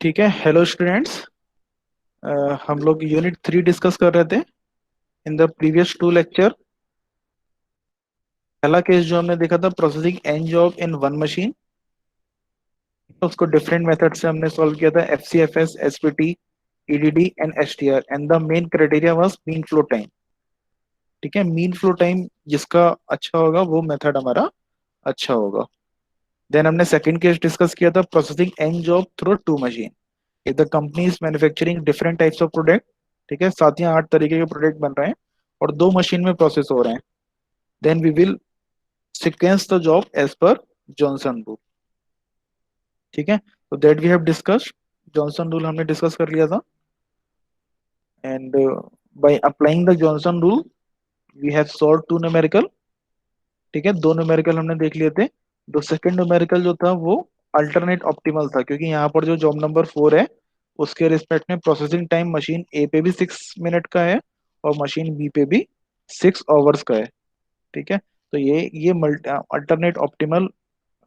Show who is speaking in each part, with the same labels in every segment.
Speaker 1: ठीक है। Hello students. हम लोग यूनिट 3 डिस्कस कर रहे थे in the previous two lecture. पहला केस जो हमने देखा था, processing N job in one machine. उसको डिफरेंट मेथड से हमने सॉल्व किया था, FCFS, SPT, EDD and STR, and the main criteria was mean flow time. ठीक है, मीन फ्लो टाइम जिसका अच्छा होगा वो मेथड हमारा अच्छा होगा। देन हमने सेकंड केस डिस्कस किया था, processing N job through two machine. If the company is manufacturing different types of product, ठीक है, 7 या 8 तरीके के प्रोडक्ट बन रहे हैं और दो मशीन में प्रोसेस हो रहे हैं, then we will sequence the job as per Johnson rule. ठीक है, तो that we have discussed. Johnson rule हमने डिस्कस कर लिया था, and by applying the Johnson rule we have solve two numerical. ठीक है, दो न्यूमेरिकल हमने देख लिए थे। दो सेकंड न्यूमेरिकल जो था वो अल्टरनेट ऑप्टिमल था, क्योंकि यहाँ पर जो जॉब नंबर 4 है उसके रिस्पेक्ट में प्रोसेसिंग टाइम मशीन ए पे भी 6 मिनट का है और मशीन बी पे भी 6 आवर्स का है। ठीक है, तो ये अल्टरनेट ऑप्टिमल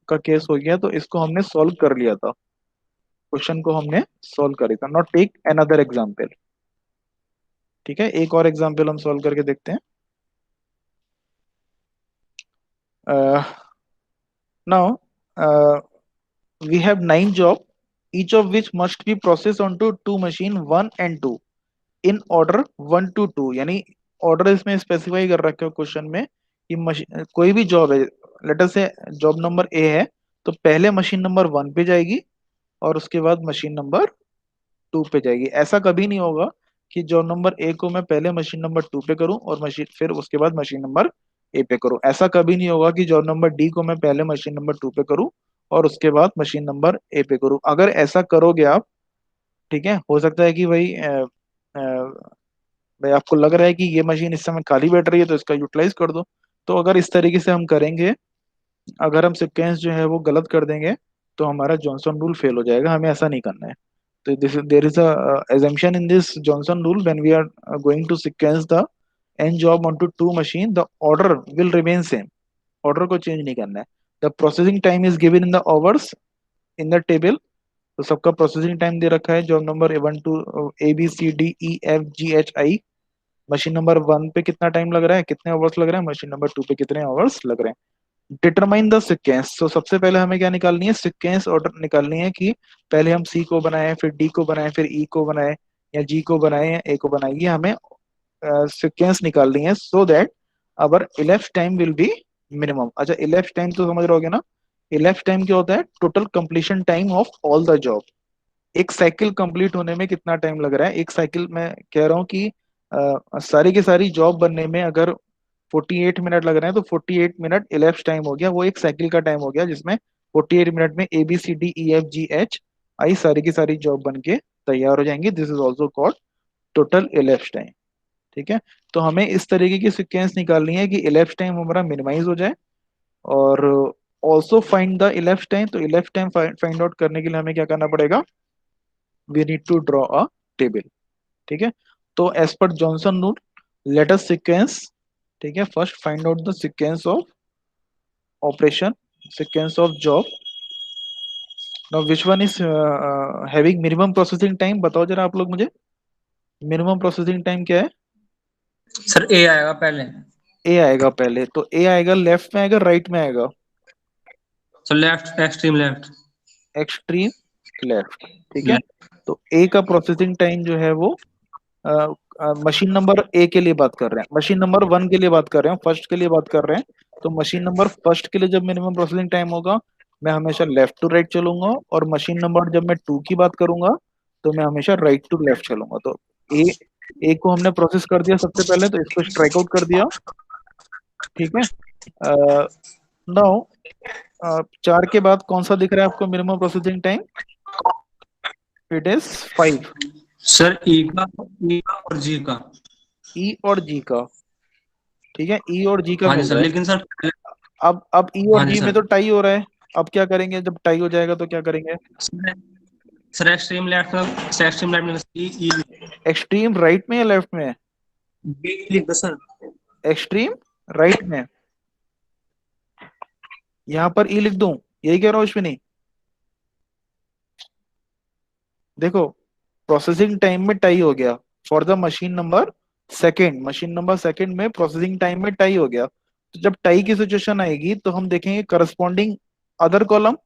Speaker 1: का केस हो गया, तो इसको हमने सॉल्व कर लिया था। क्वेश्चन को हमने सॉल्व कर लिया था। Now take another example. ठीक है, एक और एग्जांपल हम सॉल्व करके देखते हैं। Now we have 9 job, each of which must be processed onto two machine 1 and 2 in order 1 to 2। यानी ऑर्डर इसमें स्पेसिफाई कर रखे हो क्वेश्चन में कि मशीन कोई भी जॉब है, लेट अस से जॉब नंबर ए है, तो पहले मशीन नंबर 1 पे जाएगी और उसके बाद मशीन नंबर 2 पे जाएगी। ऐसा कभी नहीं होगा कि जॉब नंबर ए को मैं पहले मशीन नंबर 2 पे करूं और मशीन फिर उसके बाद मशीन नंबर ए पे करूं। ऐसा कभी नहीं होगा कि जॉब नंबर डी को मैं पहले मशीन नंबर 2 पे करूं और उसके बाद मशीन नंबर ए पे करूं। अगर ऐसा करोगे आप, ठीक है, हो सकता है कि भाई आपको लग रहा है कि ये मशीन इस समय खाली बैठ रही है तो इसका यूटिलाइज कर दो। तो अगर इस तरीके से हम करेंगे, अगर हम सिक्वेंस जो है वो गलत कर देंगे तो हमारा जॉनसन रूल फेल हो जाएगा। हमें ऐसा नहीं करना है। तो this there is a assumption in this Johnson rule, when we are going to sequence the n job onto two machine, the order will remain same। Order को चेंज नहीं करना है। The processing time is given in the hours in the table. तो सबका processing time दे रखा है, job number 1 2 A B C D E F G H I। Machine number 1 पे कितना टाइम लग रहा है, कितने आवर्स लग रहे हैं, मशीन नंबर 2 पे कितने आवर्स लग रहे हैं। Determine the sequence. तो सबसे पहले हमें क्या निकालनी है, सिक्वेंस ऑर्डर निकालनी है कि पहले हम सी को बनाए, फिर डी को बनाए, फिर ई को बनाए, या जी को बनाए या ए को बनाए। ये हमें सिक्वेंस निकालनी है, so that our ellipse time will be minimum. अच्छा, इलेप्स टाइम तो समझ रहोगे ना। इलेप्स टाइम क्या होता है, total completion time of all the job. एक साइकिल कंप्लीट होने में कितना टाइम लग रहा है। एक साइकिल में कह रहा हूँ कि सारी की सारी जॉब बनने में अगर 48 मिनट लग रहे हैं तो 48 मिनट इलेप्स टाइम हो गया, वो एक साइकिल का टाइम हो गया, जिसमें 48 मिनट में ABCDEFGHI सारी की सारी जॉब बन के तैयार हो जाएंगी। This is also called total elapse time. ठीक है, तो हमें इस तरीके की सिक्वेंस निकालनी है कि इलेप्स टाइम हमारा मिनिमाइज हो जाए और also find the elapse time. तो इलेप्स टाइम फाइंड आउट करने के लिए हमें क्या करना पड़ेगा, we need to draw a table. ठीक है, तो as per Johnson rule let us sequence. ठीक है, first find out the sequence of operation, sequence of job. Now which one is having minimum processing time, बताओ जरा आप लोग मुझे। मिनिमम प्रोसेसिंग टाइम क्या है।
Speaker 2: सर ए आएगा पहले।
Speaker 1: ए आएगा पहले, तो ए आएगा लेफ्ट में आएगा राइट में आएगा।
Speaker 2: Sir left, extreme left.
Speaker 1: Extreme left. ठीक है, तो ए का प्रोसेसिंग टाइम जो है वो मशीन नंबर ए के लिए बात कर रहे हैं, मशीन नंबर 1 के लिए बात कर रहे हैं, फर्स्ट के लिए बात कर रहे हैं। तो मशीन नंबर फर्स्ट के लिए जब मिनिमम प्रोसेसिंग टाइम होगा, मैं हमेशा लेफ्ट टू राइट चलूंगा, और मशीन नंबर जब मैं 2 की बात करूंगा तो मैं हमेशा राइट टू लेफ्ट चलूंगा। तो ए ए को हमने प्रोसेस कर दिया सबसे पहले, तो इसको स्ट्राइक आउट कर दिया। ठीक है, नाउ 4 के बाद कौन सा दिख रहा है आपको minimum processing time, it is 5।
Speaker 2: Sir E का, ई का और जी का।
Speaker 1: ई और जी का। ठीक है, ई और जी का
Speaker 2: हाँ जी
Speaker 1: मिल
Speaker 2: सर,
Speaker 1: रहा है।
Speaker 2: लेकिन सर
Speaker 1: अब ई और
Speaker 2: हाँ जी
Speaker 1: जी में
Speaker 2: सर।
Speaker 1: तो टाई हो रहा है। अब क्या करेंगे, जब टाई हो जाएगा तो क्या करेंगे।
Speaker 2: सर एक्सट्रीम लेफ्ट में, सर एक्सट्रीम लेफ्ट में ई ई
Speaker 1: एक्सट्रीम राइट में या लेफ्ट में।
Speaker 2: बी लिख दो सर।
Speaker 1: एक्सट्रीम राइट में, यहाँ पर ई लिख दूं, यही कह रहा हूँ अश्विनी। देखो, प्रोसेसिंग टाइम में टाई हो गया for the machine number second, machine number second में प्रोसेसिंग टाइम में टाई हो गया। तो जब टाई की सिचुएशन आएगी तो हम देखेंगे corresponding other column,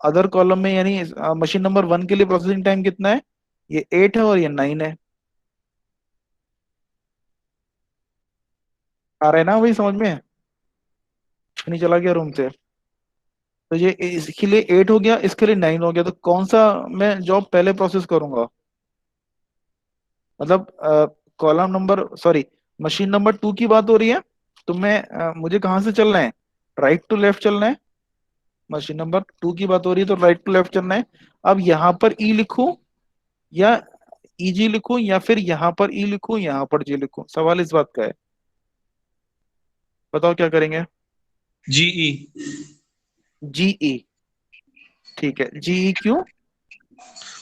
Speaker 1: other column में यानी मशीन नंबर वन के लिए प्रोसेसिंग टाइम कितना है, ये 8 है और ये 9 है। आ रहा है ना, वही समझ में? नहीं चला गया रूम से? तो ये इसके लिए 8 हो गया, इसके लिए 9 हो गया, तो कौन सा मैं जॉब पहले प्रोसेस करूंगा? मतलब column number, sorry, machine number 2 की बात हो रही है। तो मैं मुझे कहाँ से चलना है, राइट टू लेफ्ट चलना है। मशीन नंबर 2 की बात हो रही है तो राइट टू लेफ्ट चलना है। अब यहाँ पर ई लिखूं या ईजी लिखूं, या फिर यहाँ पर ई लिखूं यहाँ पर जी लिखूं, सवाल इस बात का है। बताओ क्या करेंगे?
Speaker 2: जीई।
Speaker 1: जीई। ठीक है, जीई क्यों?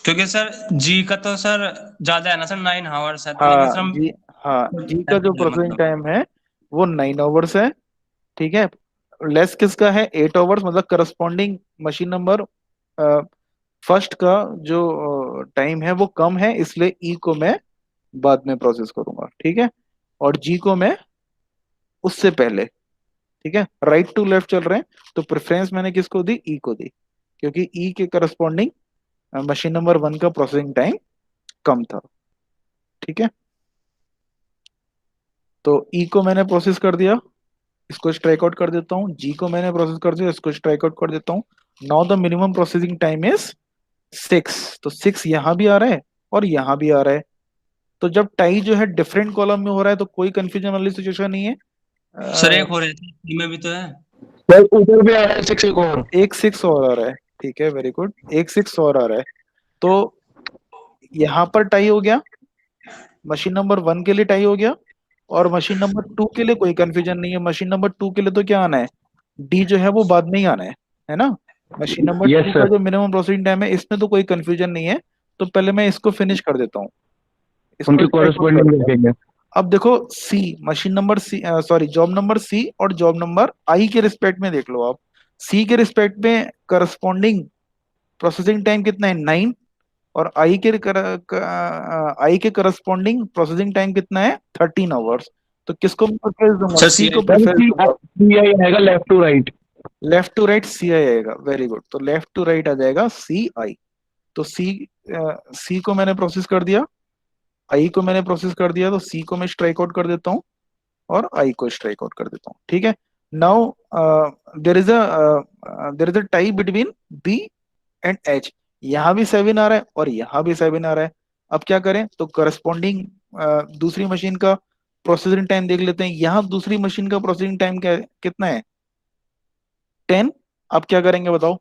Speaker 2: क्योंकि सर जी का तो सर ज्यादा है ना सर, 9 आवर्स है, तो मतलब
Speaker 1: हाँ
Speaker 2: सर हम
Speaker 1: जी, हाँ जी का जो प्रोसेसिंग
Speaker 2: मतलब।
Speaker 1: टाइम है वो 9 आवर्स है। ठीक है, लेस किसका है, 8 आवर्स, मतलब करस्पॉन्डिंग मशीन नंबर फर्स्ट का जो टाइम है वो कम है, इसलिए ई को मैं बाद में प्रोसेस करूंगा। ठीक है, और जी को मैं उससे पहले। ठीक है, राइट टू लेफ्ट चल रहे हैं, तो प्रेफरेंस मैंने किसको दी, ई को दी, क्योंकि ई के करस्पॉन्डिंग मशीन नंबर वन का प्रोसेसिंग टाइम कम था। ठीक है, तो ई को मैंने प्रोसेस कर दिया, इसको स्ट्राइक आउट कर देता हूँ। जी को मैंने प्रोसेस कर दिया, इसको स्ट्राइक आउट कर देता हूँ। Now the minimum processing time is 6, तो 6 यहाँ भी आ रहा है और यहाँ भी आ रहा है। तो जब टाई जो है डिफरेंट कॉलम में हो रहा है तो कोई कंफ्यूजन वाली सिचुएशन नहीं है।
Speaker 2: सर एक हो रहे थे में भी तो है।
Speaker 3: भाई ऊपर भी आ रहा है 6 एक और।
Speaker 1: एक 6 और आ रहा है, ठीक है, वेरी गुड, एक 6 और आ रहा है। तो यहाँ पर टाई हो गया, मशीन नंबर वन के लिए टाई हो गया, और मशीन नंबर 2 के लिए कोई कंफ्यूजन नहीं है। मशीन नंबर 2 के लिए तो क्या आना है, डी जो है वो बाद में ही आना है ना? मशीन नंबर
Speaker 3: यस
Speaker 1: 2 का
Speaker 3: सर।
Speaker 1: जो मिनिमम प्रोसेसिंग टाइम है इसमें तो कोई कंफ्यूजन नहीं है। तो पहले मैं इसको फिनिश कर देता हूँ, इसको
Speaker 3: उनके
Speaker 1: स्ट्राइक आउट कर
Speaker 3: कॉरेस्पॉन्डिंग
Speaker 1: दिया।
Speaker 3: देखेंगे।
Speaker 1: अब देखो, C machine number C, sorry, job number C और जॉब नंबर आई के रिस्पेक्ट में देख लो आप। सी के रिस्पेक्ट में करस्पॉन्डिंग प्रोसेसिंग टाइम कितना है, 9, और आई के करस्पॉन्डिंग प्रोसेसिंग टाइम कितना है, 13 आवर्स। तो किसको मैं प्रेफरेंस दूंगा,
Speaker 2: सर
Speaker 1: सी
Speaker 2: सी
Speaker 1: को
Speaker 3: सर
Speaker 1: प्रेफरेंस दूंगा।
Speaker 3: सी आई आएगा left to right.
Speaker 1: Left to right C I आएगा, वेरी गुड, तो लेफ्ट टू राइट आ जाएगा सी आई। तो सी को मैंने प्रोसेस कर दिया, आई को मैंने प्रोसेस कर दिया, तो सी को मैं स्ट्राइक आउट कर देता हूँ और आई को स्ट्राइक आउट कर देता हूँ। ठीक है, now there is a tie between B and H. यहाँ भी 7 आ रहा है और यहाँ भी 7 आ रहा है। अब क्या करें, तो करस्पॉन्डिंग दूसरी मशीन का प्रोसेसिंग टाइम देख लेते हैं। यहाँ दूसरी मशीन का प्रोसेसिंग टाइम क्या कितना है, 10। अब क्या करेंगे बताओ?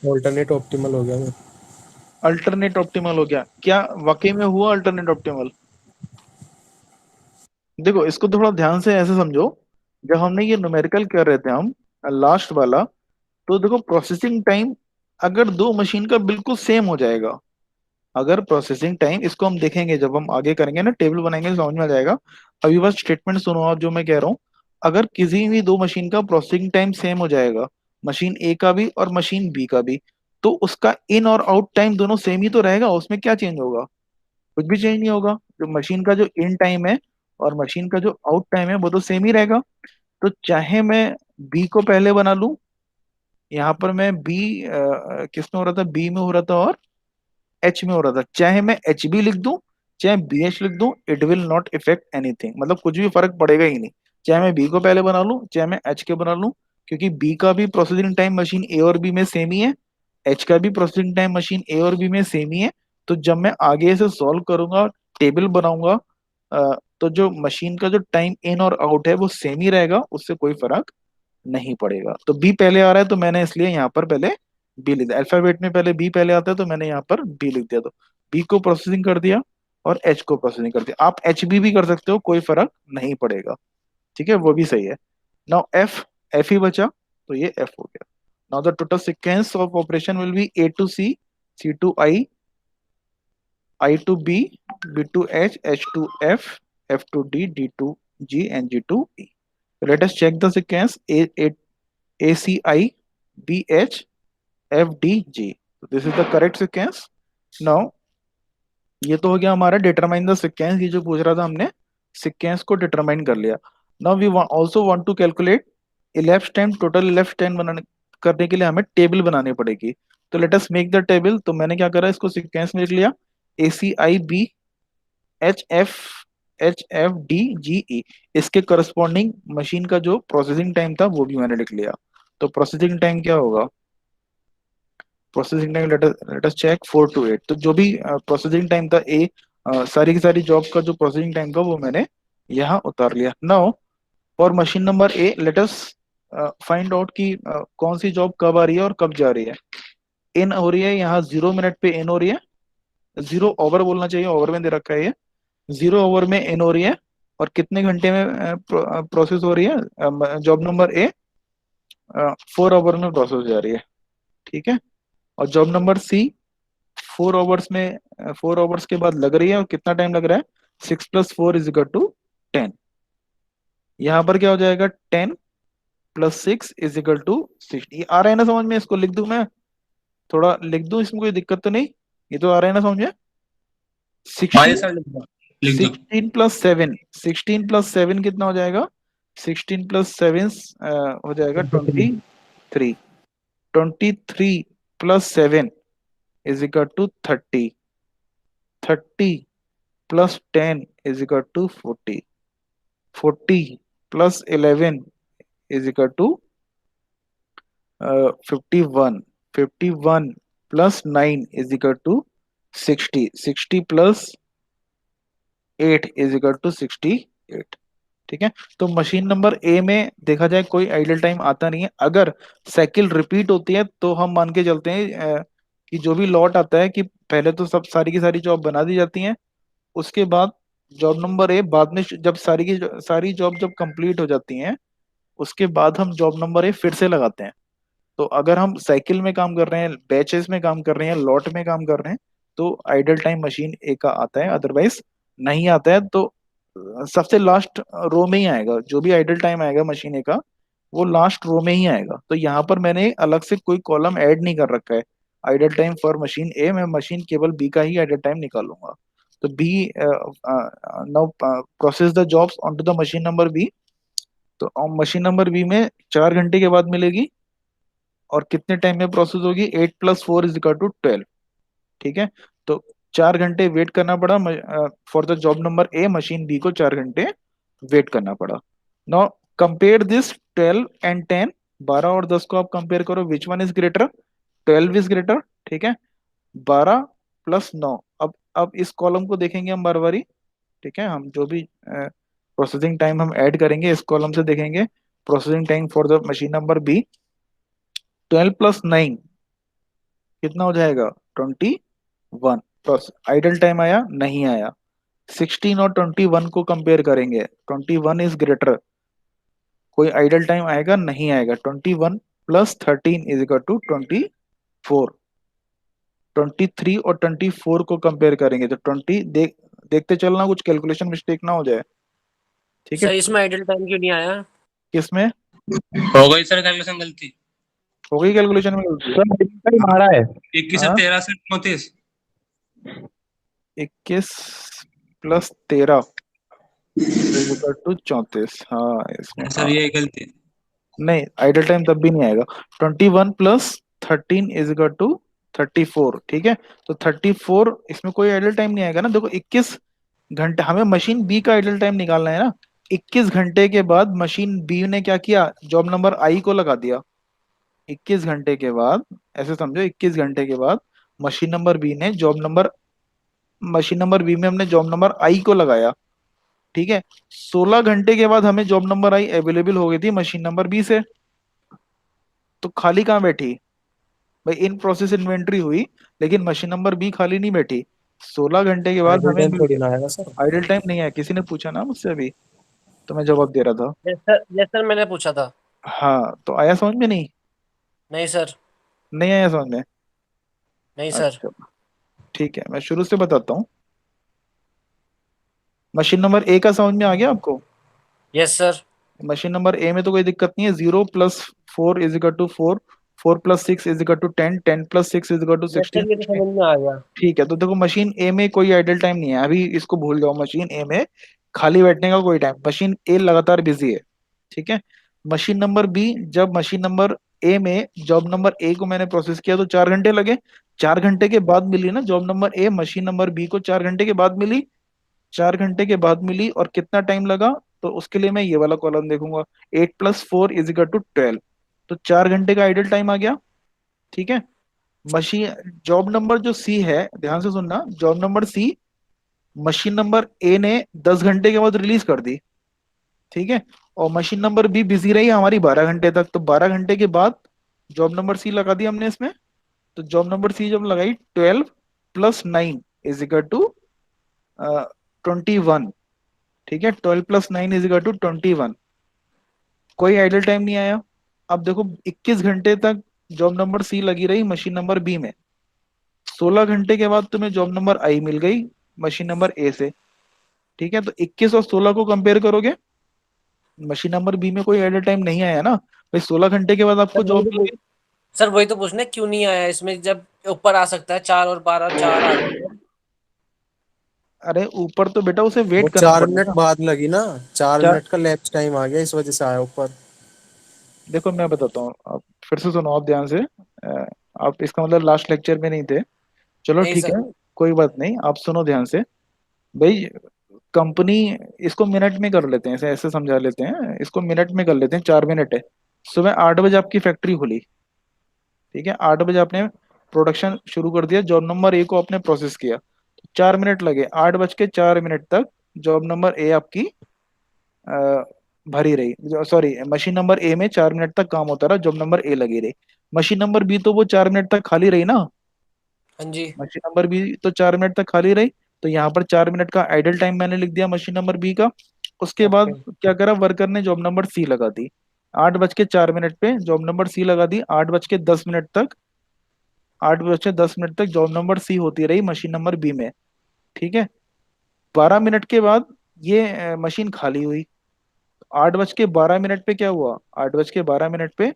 Speaker 4: ऑल्टरनेट ऑप्टिमल हो गया।
Speaker 1: अल्टरनेट ऑप्टिमल हो गया क्या, वाकई में हुआ अल्टरनेट ऑप्टिमल? देखो, इसको थोड़ा ध्यान से ऐसे समझो, जब हमने ये न्यूमेरिकल कर रहे थे हम लास्ट वाला, तो देखो प्रोसेसिंग टाइम अगर दो मशीन का बिल्कुल सेम हो जाएगा, अगर प्रोसेसिंग टाइम, इसको हम देखेंगे जब हम आगे करेंगे ना, टेबल बनाएंगे तो समझ में आ जाएगा। अभी बस स्टेटमेंट सुनो आप जो मैं कह रहा हूँ। अगर किसी भी दो मशीन का प्रोसेसिंग टाइम सेम हो जाएगा, मशीन ए का भी और मशीन बी का भी, तो उसका इन और आउट टाइम दोनों सेम ही तो रहेगा, उसमें क्या चेंज होगा? कुछ भी चेंज नहीं होगा। जो मशीन का जो इन टाइम है और मशीन का जो आउट टाइम है वो तो सेम ही रहेगा। तो चाहे मैं बी को पहले बना लूं, यहाँ पर मैं बी किस में हो रहा था, बी में हो रहा था और एच में हो रहा था, चाहे मैं एच बी लिख दूं चाहे बी एच लिख दूं, it will not effect anything, मतलब कुछ भी फर्क पड़ेगा ही नहीं। चाहे मैं बी को पहले बना लूं चाहे मैं एच के बना लूं, क्योंकि बी का भी प्रोसेसिंग टाइम मशीन ए और बी में सेम ही है, एच का भी प्रोसेसिंग टाइम मशीन ए और बी में सेम ही है। तो जब मैं आगे से सॉल्व करूंगा, टेबल बनाऊंगा, तो जो मशीन का जो टाइम इन और आउट है वो सेम ही रहेगा, उससे कोई फर्क नहीं पड़ेगा। तो बी पहले आ रहा है तो मैंने इसलिए यहाँ पर पहले बी लिख दिया, अल्फाबेट में पहले बी पहले आता है तो मैंने यहाँ पर बी लिख दिया। तो बी को प्रोसेसिंग कर दिया और एच को प्रोसेसिंग कर दिया। आप एच बी भी कर सकते हो, कोई फर्क नहीं पड़ेगा। ठीक है, वो भी सही है। नाउ एफ, एफ ही बचा, तो ये एफ हो गया। Now the total sequence of operation will be A to C to I, I to B, B to H to F to D to G and G to E. Let us check the sequence, A C I, B H, F D G. This is the correct sequence. Now ये तो हो गया हमारा determine the sequence, ये जो पूछ रहा था हमने, सीक्वेंस को डिटरमाइन कर लिया। Now we also want to calculate elapse time, total elapse time बनाने करने के लिए हमें टेबल बनानी पड़ेगी। तो let us make the table. तो मैंने क्या करा, इसको सीक्वेंस में लिख लिया, ACIB HFDGE, इसके करस्पॉन्डिंग मशीन का जो प्रोसेसिंग टाइम था वो भी मैंने लिख लिया। तो प्रोसेसिंग टाइम क्या होगा, processing time let us check 4 to 8। तो जो भी प्रोसेसिंग टाइम था सारी की सारी जॉब का जो प्रोसेसिंग टाइम था वो मैंने यहाँ उतार लिया। Now for machine number A let us find out कि कौन सी जॉब कब आ रही है और कब जा रही है। इन हो रही है यहाँ 0 मिनट पे इन हो रही है, 0 ओवर बोलना चाहिए, ओवर में दे रखा है ये, 0 ओवर में इन हो रही है। और कितने घंटे में प्रोसेस हो रही है जॉब नंबर ए, 4 ओवर में प्रोसेस हो जा रही है। ठीक है। और जॉब नंबर सी 4 ओवर्स में, 4 ओवर्स के बाद लग रही है, और कितना टाइम लग रहा है, 6 + 4 = 10। यहाँ पर क्या हो जाएगा, 10 + 6 = 60। ये आ रहा है ना समझ में, इसको लिख दूं मैं, थोड़ा लिख दूं, इसमें कोई दिक्कत तो नहीं, ये तो आ रहा है ना समझ में।
Speaker 2: हाँ ये
Speaker 1: 16
Speaker 2: सर लिख दो।
Speaker 1: 16 + 7 कितना हो जाएगा, 16 + 7 हो जाएगा 23। 23 + 7 = 30। 30 + 10 = 40। 40 + 11 = 51। 51 + 9 = 60। 60 + 8 = 68। ठीक है। तो मशीन नंबर ए में देखा जाए कोई आइडल टाइम आता नहीं है। अगर साइकिल रिपीट होती है तो हम मान के चलते हैं कि जो भी लॉट आता है कि पहले तो सब सारी की सारी जॉब बना दी जाती हैं, उसके बाद जॉब नंबर ए बाद में जब सारी की सारी जॉब जब कंप्लीट हो जाती हैं, उसके बाद हम जॉब नंबर ए फिर से लगाते हैं। तो अगर हम साइकिल में काम कर रहे हैं, बैचेस में काम कर रहे हैं, लॉट में काम कर रहे हैं, तो आइडल टाइम मशीन ए का आता है। अदरवाइज नहीं आता है तो सबसे लास्ट रो में ही आएगा, जो भी आइडल टाइम आएगा मशीन ए का वो लास्ट रो में ही आएगा। तो यहाँ पर मैंने अलग से कोई कॉलम ऐड नहीं कर रखा है आइडल टाइम फॉर मशीन ए, मैं मशीन केवल बी का ही आइडल टाइम निकालूंगा। तो B, now process the jobs on to the machine number B. तो मशीन नंबर बी में 4 घंटे के बाद मिलेगी, और कितने टाइम में प्रोसेस होगी, 8 + 4 = 12। ठीक है। तो 4 घंटे वेट करना पड़ा for the job number A, machine B को 4 घंटे वेट करना पड़ा। नाउ कंपेयर दिस 12 and 10, 12 और 10 को आप कंपेयर करो, विच one is greater, 12 is greater. ठीक है। 12 + 9। अब इस कॉलम को देखेंगे हम बार बारी। ठीक है, हम जो भी प्रोसेसिंग टाइम हम ऐड करेंगे इस कॉलम से देखेंगे। Processing time for the machine number B, 12 + 9 कितना हो जाएगा, 21। प्लस आइडल टाइम आया नहीं आया, 16 और 21 को कंपेयर करेंगे, 21 इज ग्रेटर, कोई आइडल टाइम आएगा नहीं आएगा। 21 + 13 = 24। 23 और 24 को कंपेयर करेंगे तो 20, देखते चलना कुछ कैलकुलेशन मिस्टेक ना हो जाए। ठीक है।
Speaker 5: सर इसमें आइडल टाइम क्यों नहीं आया?
Speaker 1: किसमें
Speaker 2: हो गई सर कैलकुलेशन गलती।
Speaker 1: हो गई कैलकुलेशन में गलती?
Speaker 3: सर टाइम आ रहा है।
Speaker 2: 21 से
Speaker 1: हाँ?
Speaker 2: 13 से 34।
Speaker 1: 21 + 13 = 34। हाँ इसमें
Speaker 2: सर ये गलती है।
Speaker 1: नहीं, आइडल टाइम तब भी नहीं आएगा। 21 + 13 = 34। ठीक है। तो 34, इसमें कोई आइडल टाइम नहीं आएगा ना। देखो 21 घंटे हमें मशीन बी का आइडल टाइम निकालना है ना। 21 घंटे के बाद मशीन बी ने क्या किया, जॉब नंबर आई को लगा दिया। 21 घंटे के बाद, ऐसे समझो, 21 घंटे के बाद मशीन नंबर बी में हमने जॉब नंबर आई को लगाया। ठीक है। 16 घंटे के बाद हमें जॉब नंबर आई अवेलेबल हो गई थी मशीन नंबर बी से, तो खाली कहाँ बैठी भाई, इन प्रोसेस इन्वेंट्री हुई, लेकिन मशीन नंबर बी खाली नहीं बैठी। 16 घंटे के बाद
Speaker 4: आइडल
Speaker 1: हमें
Speaker 4: टाइम थोड़ी ना आएगा सर।
Speaker 1: आइडल टाइम नहीं आया, किसी ने पूछा ना मुझसे अभी, तो मैं जवाब दे रहा था।
Speaker 5: यस सर मैंने पूछा था।
Speaker 1: हाँ, तो आया समझ में नहीं?
Speaker 5: नहीं सर।
Speaker 1: नहीं आया समझ में?
Speaker 5: नहीं सर।
Speaker 1: अच्छा ठीक है, मैं शुरू से बताता हूँ। मशीन नंबर ए का समझ में आ गया आपको?
Speaker 5: Yes sir.
Speaker 1: मशीन नंबर ए में तो कोई दिक्कत नहीं है, 0 + 4 = 4, 4 + 6 = 10, 10 + 6 =
Speaker 5: यस
Speaker 1: 16,
Speaker 5: सर, ये तो
Speaker 1: 16।
Speaker 5: समझ में आ गया।
Speaker 1: ठीक है, तो देखो मशीन ए में कोई आइडल टाइम नहीं है अभी, इसको भूल जाओ, मशीन ए में खाली बैठने का कोई टाइम, मशीन ए लगातार बिजी है। ठीक है। मशीन नंबर बी, जब मशीन नंबर ए में जॉब नंबर ए को मैंने प्रोसेस किया तो 4 घंटे लगे। 4 घंटे के बाद मिली ना job number A, machine number B को 4 घंटे के बाद मिली। 4 घंटे के बाद मिली और कितना टाइम लगा, तो उसके लिए मैं ये वाला कॉलम देखूंगा। 8 + 4 = 12। तो 4 घंटे का आइडल टाइम आ गया। ठीक है। मशीन जॉब नंबर जो सी है, ध्यान से सुनना, job number C machine number A ने 10 घंटे के बाद रिलीज कर दी। ठीक है। और मशीन नंबर बी बिजी रही हमारी 12 घंटे तक, तो 12 घंटे के बाद जॉब नंबर सी लगा दी हमने इसमें। तो जॉब नंबर सी जब लगाई, 12 + 9 = 21। ठीक है, 12 + 9 = 21। कोई आइडल टाइम नहीं आया। अब देखो 21 घंटे तक जॉब नंबर सी लगी रही मशीन नंबर बी में। 16 घंटे के बाद तुम्हें जॉब नंबर आई मिल गई मशीन नंबर ए से। ठीक है, तो 21 और 16 को कंपेयर करोगे, मशीन नंबर बी में कोई एडर टाइम नहीं आया ना भाई, 16 घंटे के बाद आपको
Speaker 5: सर वही
Speaker 1: जॉब
Speaker 5: तो
Speaker 1: मिल
Speaker 5: पूछ
Speaker 1: गई।
Speaker 5: सर वही तो पूछना है, क्यों नहीं आया इसमें, जब ऊपर आ सकता है 4 और 12, 4 आ गए तो।
Speaker 1: अरे ऊपर तो बेटा उसे
Speaker 4: वो
Speaker 1: वेट करना
Speaker 4: 4 मिनट
Speaker 1: पड़ेगा।
Speaker 4: बाद लगी ना, चार
Speaker 1: चार,
Speaker 4: मिनट का लैप्स टाइम आ गया, इस वजह से आया ऊपर।
Speaker 1: देखो मैं बताता हूँ, आप फिर से सुनो आप ध्यान से। आप इसका मतलब लास्ट लेक्चर में नहीं थे। चलो
Speaker 5: नहीं
Speaker 1: ठीक
Speaker 5: सर।
Speaker 1: है, कोई बात नहीं, आप सुनो ध्यान से। भाई कंपनी, इसको मिनट में कर लेते हैं, ऐसे ऐसे समझा लेते हैं, इसको मिनट में कर लेते हैं। 4 मिनट है। सुबह 8 बजे आपकी फैक्ट्री खुली। ठीक है, 8 बजे आपने प्रोडक्शन शुरू कर दिया, जॉब नंबर ए को आपने प्रोसेस किया। 4 मिनट लगे, 8 बज के 4 मिनट तक जॉब नंबर ए आपकी अ, भरी रही, सॉरी मशीन नंबर ए में 4 मिनट तक काम होता रहा, जॉब नंबर ए लगी रही। मशीन नंबर बी तो वो 4 मिनट तक खाली रही ना,
Speaker 5: हाँ जी।
Speaker 1: मशीन नंबर बी तो 4 मिनट तक खाली रही। तो यहाँ पर 4 मिनट का आइडल टाइम मैंने लिख दिया मशीन नंबर बी का। उसके
Speaker 5: ओके।
Speaker 1: बाद क्या करा, वर्कर ने जॉब नंबर सी लगा दी। 8 बज के 4 मिनट पे जॉब नंबर सी लगा दी। 8 बज के 10 मिनट तक, 8 बज के 10 मिनट तक जॉब नंबर सी होती रही मशीन नंबर बी में। ठीक है। 12 मिनट के बाद ये मशीन खाली हुई। 8 बज के 12 मिनट पे क्या हुआ, 8 बज के 12 मिनट पे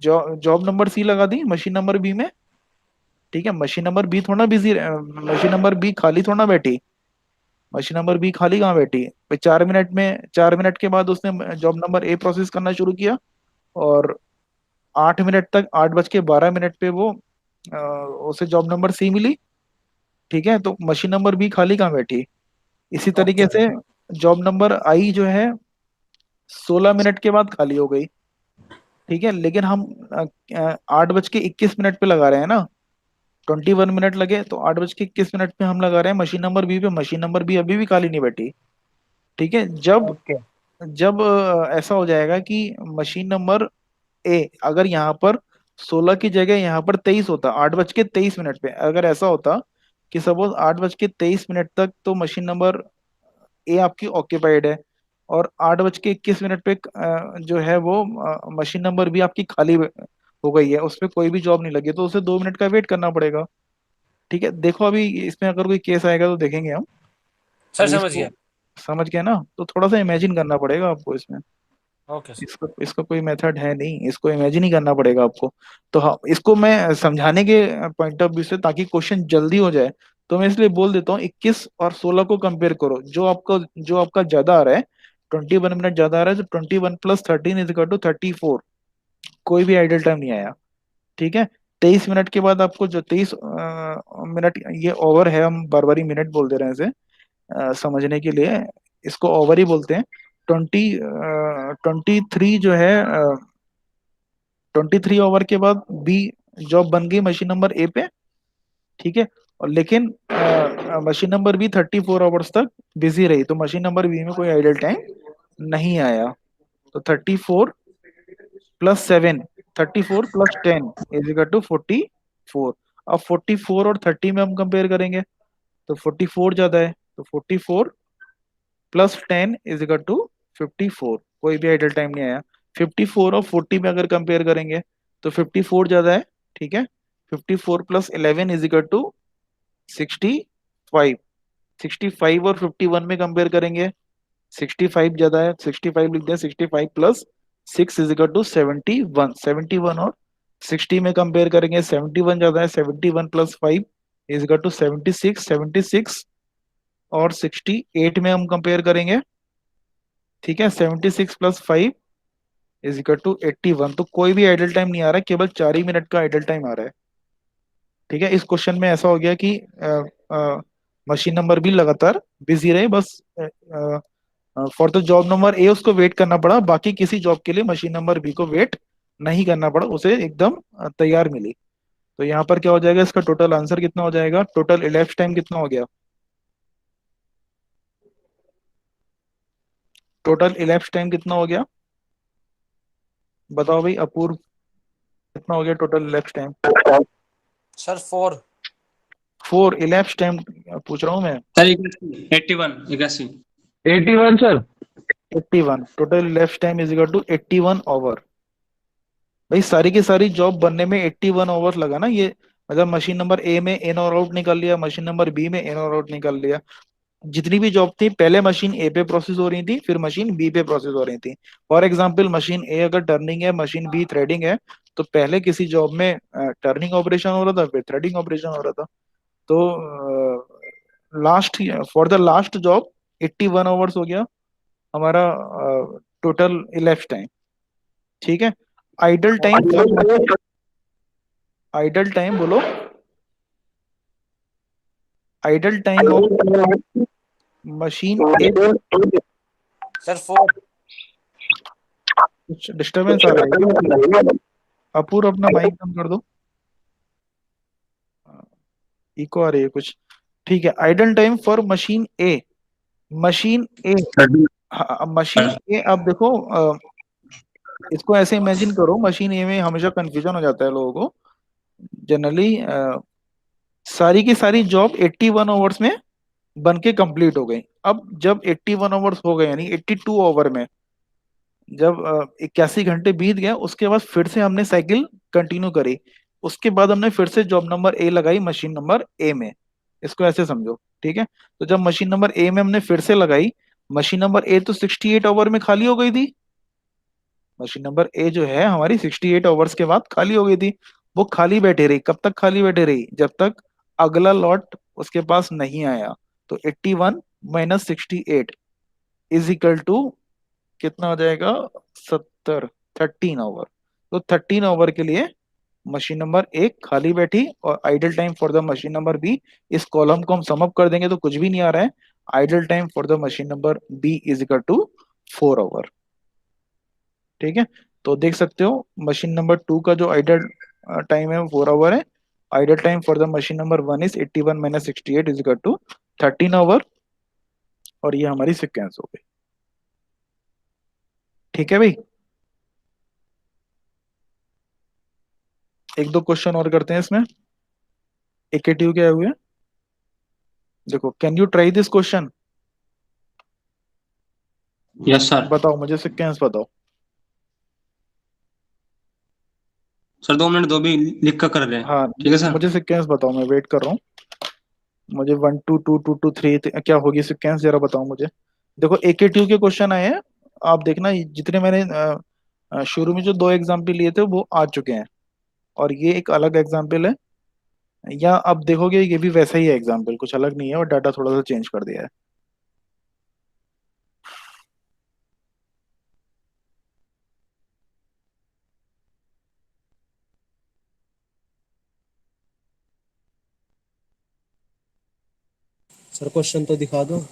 Speaker 1: जॉब नंबर सी लगा दी मशीन नंबर बी में। ठीक है, मशीन नंबर बी थोड़ा बिजी, मशीन नंबर बी खाली थोड़ा बैठी, मशीन नंबर बी खाली कहाँ बैठी भाई। 4 मिनट में, 4 मिनट के बाद उसने जॉब नंबर ए प्रोसेस करना शुरू किया। और 8 मिनट तक, 8 बज के 12 मिनट पे वो उसे जॉब नंबर सी मिली। ठीक है, तो मशीन नंबर बी खाली कहाँ बैठी। इसी तरीके
Speaker 5: ओके।
Speaker 1: से जॉब नंबर आई जो है 16 मिनट के बाद खाली हो गई। ठीक है, लेकिन हम 8 बज के 21 मिनट पे लगा रहे हैं ना, 21 मिनट लगे, तो 8 बज के 21 मिनट पे हम लगा रहे हैं मशीन नंबर बी पे, मशीन नंबर बी अभी भी खाली नहीं बैठी। ठीक है। जब
Speaker 5: ओके।
Speaker 1: जब ऐसा हो जाएगा कि मशीन नंबर ए, अगर यहाँ पर 16 की जगह यहाँ पर 23 होता, 8 बज के 23 मिनट पे अगर ऐसा होता कि सपोज 8 बज के 23 मिनट तक तो मशीन नंबर ए आपकी ऑक्यूपाइड है, और 8 बज के 21 मिनट पे जो है वो मशीन नंबर बी आपकी खाली हो गई है, उस पर कोई भी जॉब नहीं लगी, तो उसे 2 मिनट का वेट करना पड़ेगा। ठीक है, देखो अभी इसमें अगर कोई केस आएगा तो देखेंगे हम।
Speaker 5: सर
Speaker 1: अभी
Speaker 5: समझ
Speaker 1: इसको
Speaker 5: गया।
Speaker 1: समझ गया ना, तो थोड़ा सा इमेजिन करना पड़ेगा आपको इसमें।
Speaker 5: Okay sir.
Speaker 1: इसका इसका कोई मेथड है नहीं, इसको इमेजिन ही करना पड़ेगा आपको। तो हाँ, इसको मैं समझाने के पॉइंट ऑफ व्यू से, ताकि क्वेश्चन जल्दी हो जाए, तो मैं इसलिए बोल देता हूँ 21 और 16 को कंपेयर करो, जो आपका ज्यादा आ रहा है, 21 मिनट ज्यादा आ रहा है, तो 21 + 13 = 34। कोई भी आइडल टाइम नहीं आया। ठीक है। 23 मिनट के बाद आपको जो 23 मिनट, ये ओवर है, हम बार बार मिनट बोल दे रहे हैं इसे समझने के लिए, इसको ओवर ही बोलते हैं। 23 जो है, 23 ओवर के बाद बी जॉब बन गई मशीन नंबर ए पे। ठीक है। और लेकिन मशीन नंबर बी 34 आवर्स तक बिजी रही, तो मशीन नंबर बी में कोई आइडल टाइम नहीं आया। तो 34 + 7, 34 + 10 = 44। अब 44 और 30 में हम कंपेयर करेंगे, तो 44 ज्यादा है, तो 44 + 10 = 54। कोई भी आइडल टाइम नहीं आया। 54 और 40 में अगर कंपेयर करेंगे, तो 54 ज्यादा है। ठीक है। 54 + 11 = 65। 65 और 51 में कंपेयर करेंगे, 65 ज्यादा है, 65 लिख दिया, 65 + 6 इज इक्वल टू 71, 71 और 60 में कंपेयर करेंगे, 71 ज्यादा है, 71 प्लस 5 इज इक्वल टू 76, 76 और 68 में हम कंपेयर करेंगे, ठीक है, 76 प्लस 5 इज इक्वल टू 81। तो कोई भी आइडल टाइम नहीं आ रहा है, केवल 4 ही मिनट का आइडल टाइम आ रहा है, ठीक है। इस क्वेश्चन में ऐसा हो गया कि मशीन नंबर भी लगातार बिजी रहे, बस फॉर द जॉब नंबर ए उसको वेट करना पड़ा, बाकी किसी जॉब के लिए मशीन नंबर बी को वेट नहीं करना पड़ा, उसे एकदम तैयार मिली। तो यहाँ पर क्या हो जाएगा, इसका टोटल आंसर कितना हो जाएगा, टोटल इलेप्स टाइम कितना हो गया, टोटल इलेप्स टाइम कितना हो गया, बताओ भाई अपूर्व, कितना हो गया total elapse time.
Speaker 5: Sir 4।
Speaker 1: 4 elapse time पूछ रहा हूँ मैं।
Speaker 2: Sir 81
Speaker 3: 81 sir.
Speaker 1: 81 total elapse time is equal to 81 hour. भाई सारी की सारी जॉब बनने में 81 आवर्स लगा ना, ये मतलब मशीन नंबर ए में इन और आउट निकाल लिया, मशीन नंबर बी में इन और आउट निकाल लिया। जितनी भी जॉब थी पहले मशीन ए पे प्रोसेस हो रही थी, फिर मशीन बी पे प्रोसेस हो रही थी। फॉर एग्जांपल मशीन ए अगर टर्निंग है, मशीन बी थ्रेडिंग है, तो पहले किसी जॉब में टर्निंग ऑपरेशन हो रहा था, फिर थ्रेडिंग ऑपरेशन हो रहा था। तो last for the last job 81 hours हो गया हमारा टोटल इलेप्स टाइम, ठीक है। Idle time for, idle time बोलो, idle time of machine A,
Speaker 5: sir 4।
Speaker 1: कुछ डिस्टरबेंस आ रहा है क्या? अपूर अपना माइक कम कर दो, इको आ रही है कुछ, ठीक है। Idle time for machine A, machine A, machine A, अब देखो इसको ऐसे इमेजिन करो, मशीन ए में हमेशा कंफ्यूजन हो जाता है लोगों को जनरली। सारी की सारी जॉब 81 आवर्स में बन के कंप्लीट हो गई। अब जब 81 आवर्स हो गए यानी 82 ओवर में जब 81 घंटे बीत गया, उसके बाद फिर से हमने साइकिल कंटिन्यू करी, उसके बाद हमने फिर से जॉब नंबर ए लगाई मशीन नंबर ए में, इसको ऐसे समझो, ठीक है। तो जब मशीन नंबर ए में हमने फिर से लगाई, मशीन नंबर ए तो 68 ओवर में खाली हो गई थी, मशीन नंबर ए जो है हमारी 68 ओवर्स के बाद खाली हो गई थी। वो खाली बैठी रही, कब तक खाली बैठी रही, जब तक अगला लॉट उसके पास नहीं आया। तो 81 माइनस 68 इज इक्वल टू कितना हो जाएगा, 70, 13 ओवर। तो 13 ओवर के लिए मशीन नंबर एक खाली बैठी, और idle time for the machine number B, इस कॉलम को हम सम अप कर देंगे तो कुछ भी नहीं आ रहा है। Idle time for the machine number B is equal to 4 hour, ठीक है। तो देख सकते हो मशीन नंबर 2 का जो आइडल टाइम है वो 4 ओवर है। Idle time for the machine number 1 is 81 minus 68 is equal to 13 hour, और ये हमारी सिक्वेंस हो गई, ठीक है भाई। एक दो क्वेश्चन और करते हैं इसमें, एकेटीयू क्या हुए, देखो can you try this question,
Speaker 2: yes sir.
Speaker 1: बताओ मुझे सिक्वेंस बताओ।
Speaker 2: सर 2 मिनट दो, भी लिख कर रहे हैं।
Speaker 1: हाँ
Speaker 2: ठीक है सर।
Speaker 1: मुझे सिक्वेंस बताओ, मैं वेट कर रहा हूँ। मुझे 1 2 2 2 2 3 क्या होगी सिक्वेंस, जरा बताओ मुझे। देखो एकेटीयू के क्वेश्चन आए हैं, आप देखना जितने मैंने शुरू में जो दो एग्जाम्पल लिए थे वो आ चुके हैं, और ये एक अलग एग्जाम्पल है, या अब देखोगे ये भी वैसा ही है एग्जाम्पल, कुछ अलग नहीं है, और डाटा थोड़ा सा चेंज कर दिया है।
Speaker 4: सर क्वेश्चन तो दिखा दो।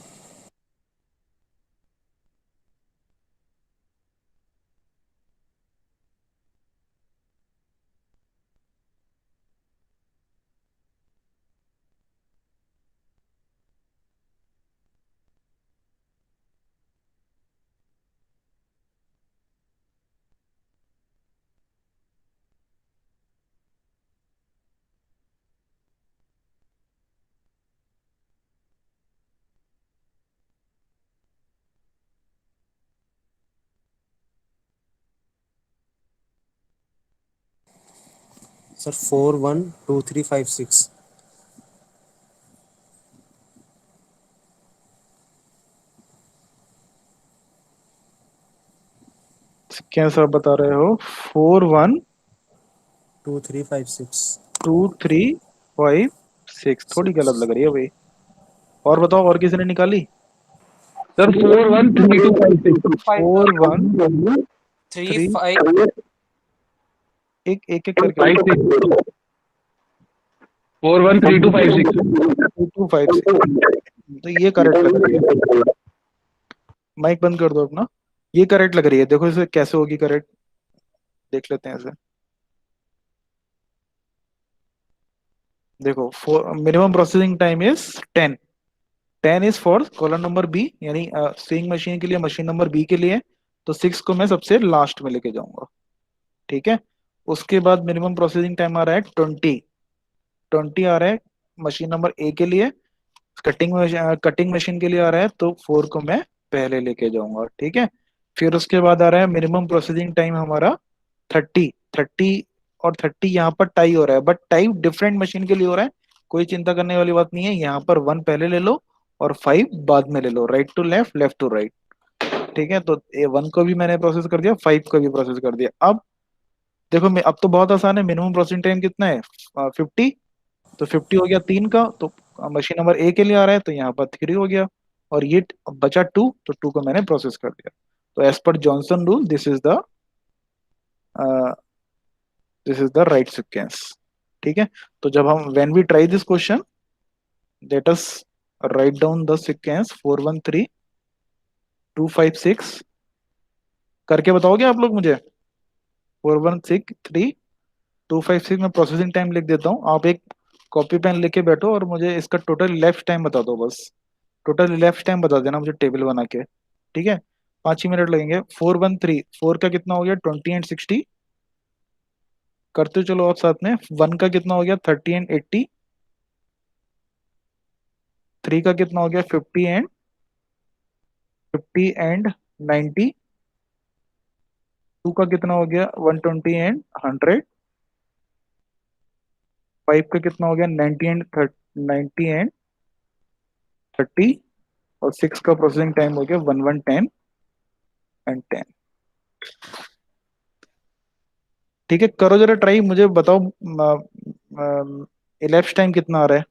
Speaker 4: सर 412356।
Speaker 1: कैसा बता रहे हो?
Speaker 4: 2356
Speaker 1: 412356 थोड़ी गलत लग रही है भाई। और बताओ, और किसी ने निकाली?
Speaker 3: सर 413256
Speaker 1: 41
Speaker 5: 3
Speaker 1: 3
Speaker 5: 5
Speaker 1: एक एक एक करके बताओ।
Speaker 3: 413256
Speaker 1: 2256 तो ये करेक्ट लग रही है। माइक बंद कर दो अपना। ये करेक्ट लग रही है, देखो इसे कैसे होगी करेक्ट, देख लेते हैं इसे। देखो, minimum processing time is 10। 10 is for column number B, यानी स्विंग मशीन के लिए, मशीन नंबर बी के लिए। तो 6 को मैं सबसे लास्ट में लेके जाऊंगा। ठीक है। उसके बाद मिनिमम प्रोसेसिंग टाइम आ रहा है 20। 20 आ रहा है मशीन नंबर ए के लिए। कटिंग मशीन के लिए आ रहा है, तो 4 को मैं पहले लेके जाऊंगा। ठीक है। फिर उसके बाद आ रहा है मिनिमम प्रोसेसिंग टाइम हमारा 30। 30 और 30 यहाँ पर टाई हो रहा है, बट टाई डिफरेंट मशीन के लिए हो रहा है। कोई चिंता करने वाली बात नहीं है, यहाँ पर 1 पहले ले लो और 5 बाद में ले लो, right to left, left to right. ठीक है, तो ए 1 को भी मैंने प्रोसेस कर दिया, 5 को भी प्रोसेस कर दिया। अब देखो, मैं अब तो बहुत आसान है, मिनिमम प्रोसेसिंग टाइम कितना है? 50। तो 50 हो गया 3 का, तो मशीन नंबर ए के लिए आ रहा है, तो यहाँ पर 3 हो गया। और ये बचा 2, तो 2 को मैंने प्रोसेस कर दिया। तो as per Johnson rule, this is the right sequence. ठीक है। तो जब हम when we try this question, let us write down the sequence 413256। करके बताओगे आप लोग मुझे? 413256 में प्रोसेसिंग टाइम लिख देता हूँ, आप एक कॉपी पेन लेके बैठो और मुझे इसका टोटल लेफ्ट टाइम बता दो बस। टोटल लेफ्ट टाइम बता देना मुझे टेबल बना के। ठीक है। 5 ही मिनट लगेंगे। 4 का कितना हो गया? 20 एंड 60। करते चलो आप साथ में। 1 का कितना हो गया? 30 एंड 80। 3 का कितना हो गया? 50 एंड 90। 2 का कितना हो गया? 120 एंड 100। 5 का कितना हो गया? 90 एंड 30। और 6 का प्रोसेसिंग टाइम हो गया 1110 एंड 10। ठीक है, करो जरा ट्राई, मुझे बताओ इलेप्स टाइम कितना आ रहा है?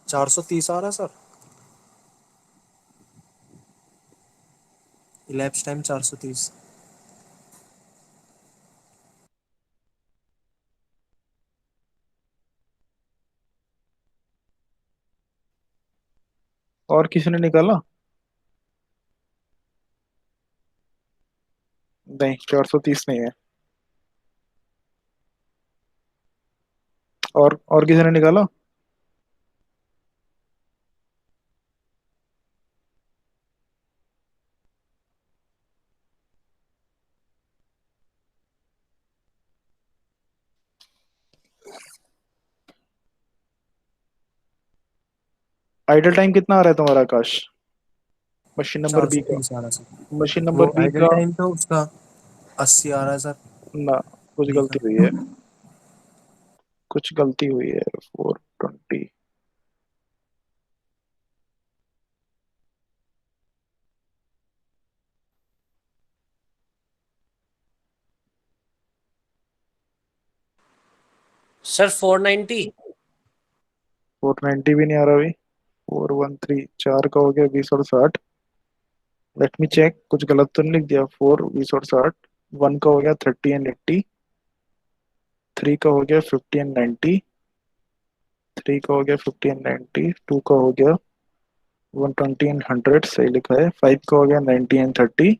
Speaker 4: चार सौ तीस आ रहा है सर। Ellipse time 430।
Speaker 1: और किसी ने निकाला? नहीं, 430 नहीं है। और किसी ने निकाला? आइडल टाइम कितना आ रहा है तुम्हारा आकाश, मशीन नंबर बी का?
Speaker 4: 430 आ रहा है सर।
Speaker 1: मशीन
Speaker 4: वो
Speaker 1: नंबर बी
Speaker 4: आइडल
Speaker 1: का
Speaker 4: टाइम तो उसका 80 आ रहा है सर।
Speaker 1: ना, कुछ
Speaker 4: बी
Speaker 1: गलती
Speaker 4: का।
Speaker 1: हुई है, कुछ गलती हुई है। 420।
Speaker 5: सर 490।
Speaker 1: 490 भी नहीं आ रहा अभी। 413, 4 का हो गया 20 और 60। लेट मी चेक, कुछ गलत तो नहीं लिख दिया। 4 20 और 60। 1 का हो गया 30 एंड 80। 3 का हो गया 50 एंड 90। 3 का हो गया 50 एंड 90। 2 का हो गया 120 एंड 100, सही लिखा है। 5 का हो गया 90 एंड 30।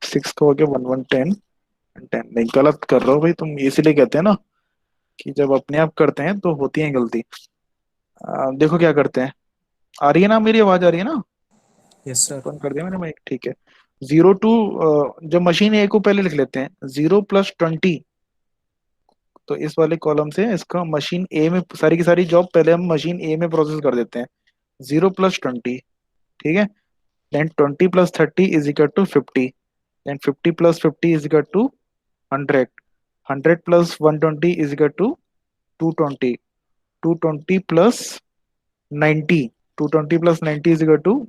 Speaker 1: 6 का हो गया 1110 एंड 10। नहीं, गलत कर रहे हो भाई तुम, इसीलिए कहते हैं ना कि जब अपने आप करते हैं तो होती है गलती। देखो क्या करते हैं। आ रही है ना मेरी आवाज, आ रही है ना?
Speaker 4: Yes sir.
Speaker 1: बंद कर दिया मैंने माइक, ठीक है। 0 टू, जब मशीन ए को पहले लिख लेते हैं, 0 + 20। तो इस वाले कॉलम से इसका मशीन ए में सारी की सारी जॉब पहले हम मशीन ए में प्रोसेस कर देते हैं। 0 + 20, ठीक है। Then 20 + 30 is equal to 50। Then 50 + 50 is equal to 100। 100 + 120 is equal to 220। 220 + 90, 220 + 90 is equal to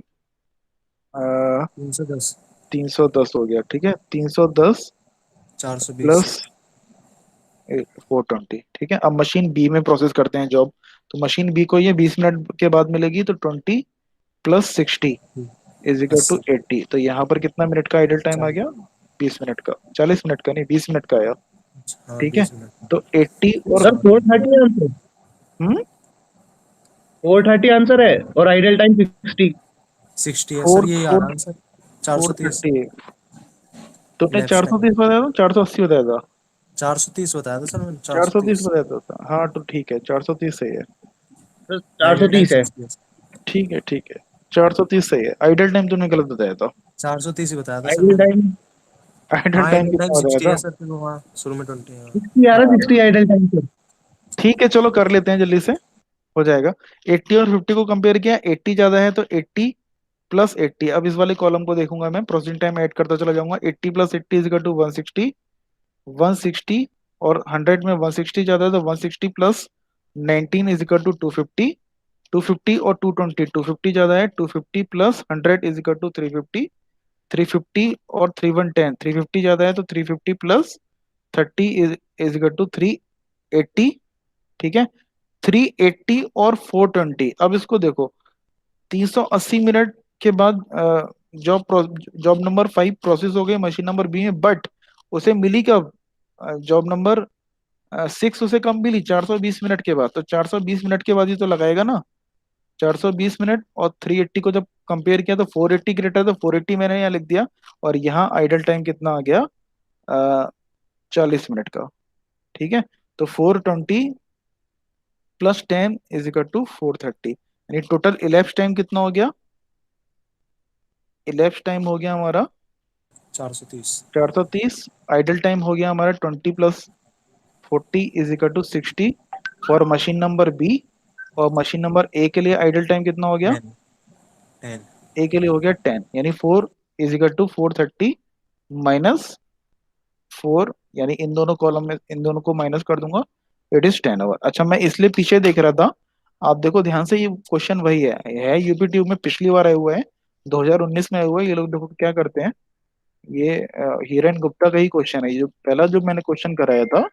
Speaker 4: 310।
Speaker 1: 310 हो गया, ठीक है। 310
Speaker 4: 420।
Speaker 1: प्लस 420, ठीक है। अब मशीन बी में प्रोसेस करते हैं जॉब। तो मशीन बी को ये 20 मिनट के बाद मिलेगी, तो 20 + 60 इज इक्वल टू
Speaker 4: 80।
Speaker 1: 80। तो यहाँ पर कितना मिनट का आइडल टाइम आ
Speaker 4: चार।
Speaker 1: गया? 20 मिनट का, 40 मिनट का नहीं, 20 मिनट का आया,
Speaker 4: हाँ,
Speaker 1: ठीक है।
Speaker 4: 20 मिनट।
Speaker 1: तो 80 और
Speaker 3: सर 430 आंसर,
Speaker 1: हम्म
Speaker 3: 430 आंसर है और आइडल टाइम 60।
Speaker 4: 60 है सर,
Speaker 1: फोर
Speaker 4: यही आ
Speaker 1: फोर
Speaker 4: रहा है सर।
Speaker 1: फोर
Speaker 4: 430।
Speaker 1: थर्टी तुमने
Speaker 4: इलेप्स
Speaker 1: चार सौ
Speaker 4: टाइम
Speaker 1: तीस बताया था, 480 बताया था?
Speaker 4: 430 बताया था सर मैंने।
Speaker 1: 430
Speaker 4: 430।
Speaker 1: बताया था, हाँ तो ठीक है, 430 सही है।
Speaker 3: सर
Speaker 4: आइडल टाइम
Speaker 3: 430 है।
Speaker 4: 60 है।
Speaker 1: ठीक है, ठीक है, 430 सही है। आइडल टाइम तुमने गलत बताया था।
Speaker 4: 430 ही बताया था सर
Speaker 3: आइडल
Speaker 4: मैंने।
Speaker 3: टाइम
Speaker 1: आइडल
Speaker 4: हाँ,
Speaker 1: टाइम
Speaker 4: आइडल टाइम
Speaker 1: कितना बताया
Speaker 4: 60 है
Speaker 1: था?
Speaker 4: सर, फिर वो वहाँ शुरू में 20 है।
Speaker 3: 60 आ रहा,
Speaker 1: हाँ
Speaker 3: 60 आइडल टाइम सर।
Speaker 1: ठीक है, चलो कर लेते हैं जल्दी से, हो जाएगा। 80 और 50 को कंपेयर किया, 80 ज्यादा है, तो 80 + 80। अब इस वाले कॉलम को देखूंगा मैं, प्रोसेसिंग टाइम ऐड करता चला जाऊंगा। 80 + 80 इज इक्वल टू 160। 160 और 100 में 160 ज्यादा है, तो 160 + 19 इज इक्वल टू 250। 250 और 220, 250 ज्यादा है, 250 + 100 इज इक्वल टू 350। 350 और 3 1 10, 350 ज्यादा है, तो 350 + 30 इज इक्वल टू 380, ठीक है। 380 और 420, अब इसको देखो। 380 मिनट के बाद जॉब नंबर 5 प्रोसेस हो गई मशीन नंबर बी में, बट उसे मिली कब? जॉब नंबर 6 उसे कम मिली 420 मिनट के बाद। तो 420 मिनट के बाद ही तो लगाएगा ना। 420 मिनट और 380 को जब कंपेयर किया तो 480 ग्रेटर, तो 480 मैंने यहाँ लिख दिया। और यहाँ आइडल टाइम कितना आ गया? 40 मिनट का, ठीक है। तो 420 + 10 इज इक्वल टू 430, यानी टोटल इलेप्स टाइम कितना हो गया? इलेप्स टाइम हो गया हमारा
Speaker 4: 430।
Speaker 1: 430। आइडल टाइम हो गया हमारा 20 + 40 is equal to 60 for machine number B. और मशीन नंबर ए के लिए आइडल टाइम कितना हो गया?
Speaker 4: 10। 10।
Speaker 1: ए के लिए हो गया 10, यानी 4 इज इक्वल टू 430 माइनस 4, यानी इन दोनों कॉलम में इन दोनों को माइनस कर दूंगा। It is 10 hour. अच्छा, मैं इसलिए पीछे देख रहा था। आप देखो ध्यान से, ये क्वेश्चन वही है यूपी ट्यूब में पिछली बार आए हुए हैं, 2019 में आए हुए हैं। ये लोग देखो क्या करते हैं। ये हीरेन गुप्ता का ही क्वेश्चन है, ये जो पहला जो मैंने क्वेश्चन कराया था,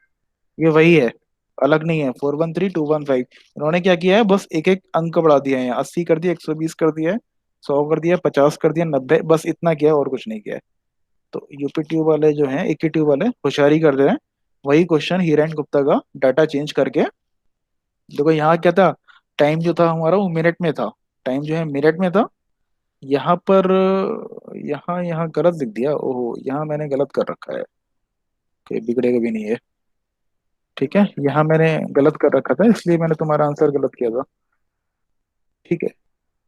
Speaker 1: ये वही है, अलग नहीं है। 413215। इन्होंने क्या किया है, बस एक एक अंक बढ़ा दिया है। 80 कर दिया, 120 कर दिया है, 100 कर दिया, 50 कर दिया, 90, बस इतना किया है, और कुछ नहीं किया है। तो यूपी ट्यूब वाले जो हैं, एक ही ट्यूब वाले होशियारी कर रहे हैं। वही क्वेश्चन हीरेन गुप्ता का डाटा चेंज करके। देखो यहाँ क्या था, टाइम जो था हमारा वो मिनट में था। टाइम जो है मिनट में था। यहाँ पर यहाँ यहाँ गलत लिख दिया, ओहो, यहाँ मैंने गलत कर रखा है। कि बिगड़ेगा भी नहीं है, ठीक है। यहाँ मैंने गलत कर रखा था, इसलिए मैंने तुम्हारा आंसर गलत किया था, ठीक है।